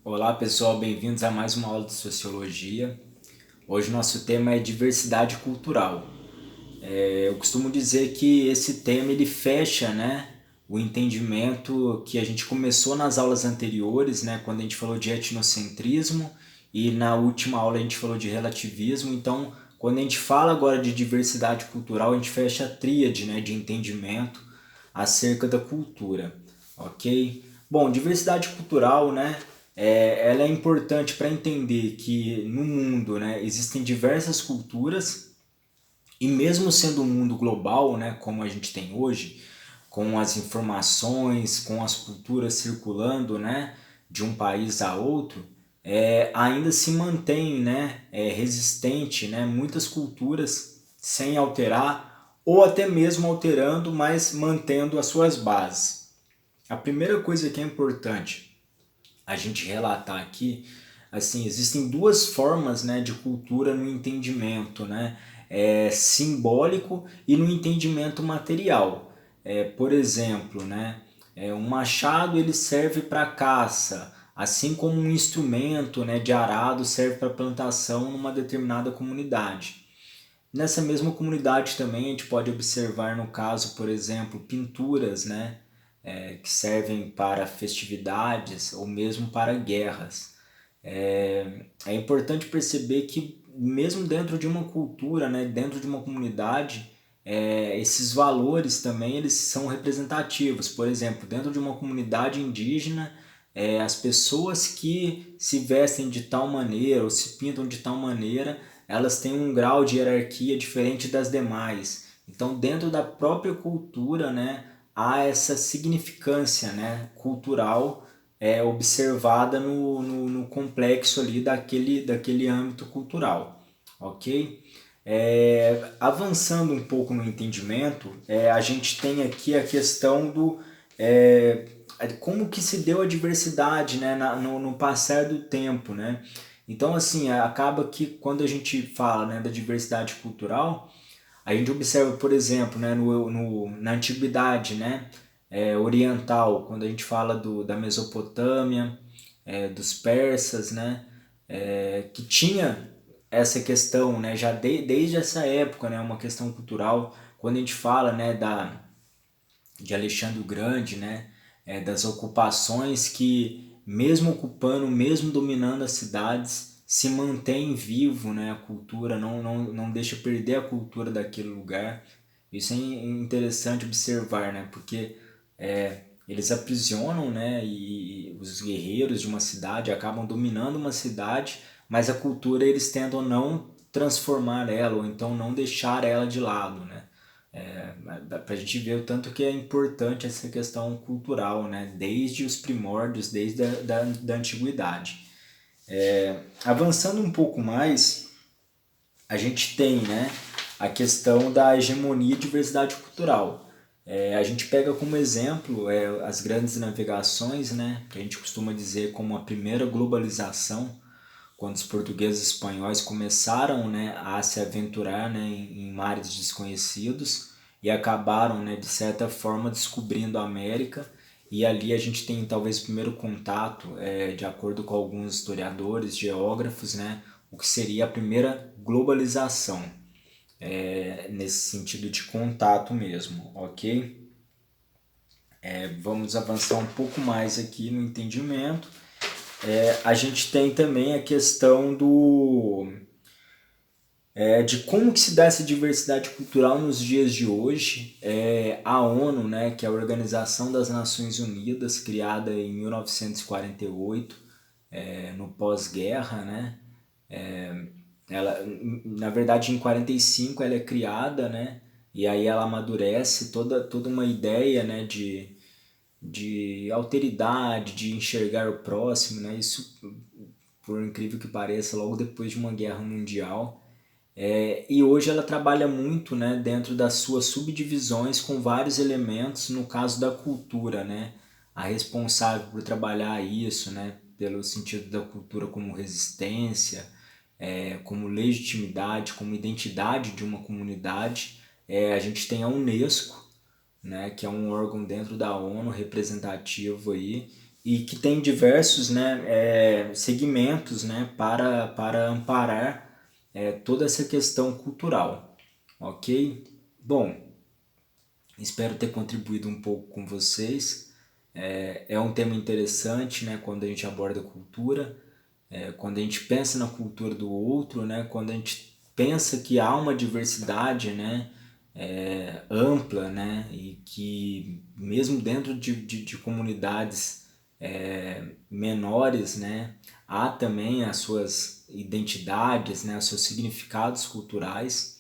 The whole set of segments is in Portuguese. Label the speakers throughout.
Speaker 1: Olá pessoal, bem-vindos a mais uma aula de Sociologia. Hoje nosso tema é diversidade cultural. Eu costumo dizer que esse tema ele fecha, o entendimento que a gente começou nas aulas anteriores, quando a gente falou de etnocentrismo e na última aula a gente falou de relativismo. Então, quando a gente fala agora de diversidade cultural, a gente fecha a tríade, de entendimento acerca da cultura, ok? Bom, diversidade cultural, ela é importante para entender que no mundo, existem diversas culturas e mesmo sendo um mundo global, como a gente tem hoje, com as informações, com as culturas circulando, de um país a outro, ainda se mantém, resistente, muitas culturas sem alterar ou até mesmo alterando, mas mantendo as suas bases. A primeira coisa que é importante a gente relatar aqui, assim, existem duas formas, de cultura no entendimento, simbólico e no entendimento material. Por exemplo, um machado ele serve para caça, assim como um instrumento, de arado serve para plantação numa determinada comunidade. Nessa mesma comunidade também a gente pode observar, no caso, por exemplo, pinturas, que servem para festividades ou mesmo para guerras. É importante perceber que mesmo dentro de uma cultura, dentro de uma comunidade, esses valores também eles são representativos. Por exemplo, dentro de uma comunidade indígena, as pessoas que se vestem de tal maneira ou se pintam de tal maneira, elas têm um grau de hierarquia diferente das demais. Então, dentro da própria cultura, há essa significância, cultural observada no complexo ali daquele âmbito cultural, ok? Avançando um pouco no entendimento, a gente tem aqui a questão do como que se deu a diversidade, no passar do tempo, Então, assim, acaba que quando a gente fala, da diversidade cultural, a gente observa, por exemplo, na antiguidade, oriental, quando a gente fala da Mesopotâmia, dos persas, que tinha essa questão, já desde essa época, uma questão cultural. Quando a gente fala, de Alexandre o Grande, das ocupações que, mesmo ocupando, mesmo dominando as cidades, se mantém vivo, a cultura, não deixa perder a cultura daquele lugar. Isso é interessante observar, porque eles aprisionam, e os guerreiros de uma cidade acabam dominando uma cidade, mas a cultura eles tentam não transformar ela, ou então não deixar ela de lado, para a gente ver o tanto que é importante essa questão cultural, desde os primórdios, desde da antiguidade. Avançando um pouco mais, a gente tem, a questão da hegemonia e diversidade cultural. A gente pega como exemplo as grandes navegações, que a gente costuma dizer como a primeira globalização, quando os portugueses e espanhóis começaram, a se aventurar, em mares desconhecidos e acabaram, de certa forma, descobrindo a América. E ali a gente tem talvez o primeiro contato, de acordo com alguns historiadores, geógrafos, o que seria a primeira globalização, nesse sentido de contato mesmo, ok? Vamos avançar um pouco mais aqui no entendimento. A gente tem também a questão de como que se dá essa diversidade cultural nos dias de hoje. A ONU, que é a Organização das Nações Unidas, criada em 1948, no pós-guerra, ela, na verdade, em 45 ela é criada, e aí ela amadurece toda uma ideia, de alteridade, de enxergar o próximo, Isso, por incrível que pareça, logo depois de uma guerra mundial. E hoje ela trabalha muito, dentro das suas subdivisões com vários elementos, no caso da cultura, a responsável por trabalhar isso, pelo sentido da cultura como resistência, como legitimidade, como identidade de uma comunidade. A gente tem a Unesco, que é um órgão dentro da ONU representativo aí, e que tem diversos, né, segmentos, né, para amparar toda essa questão cultural, ok? Bom, espero ter contribuído um pouco com vocês. É um tema interessante, né, quando a gente aborda cultura, quando a gente pensa na cultura do outro, né, quando a gente pensa que há uma diversidade, né, ampla, né, e que mesmo dentro de comunidades menores, né, há também as suas identidades, né, os seus significados culturais,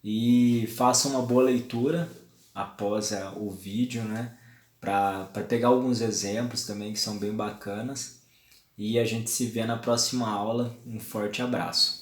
Speaker 1: e faça uma boa leitura após o vídeo, né, para pegar alguns exemplos também que são bem bacanas, e a gente se vê na próxima aula. Um forte abraço.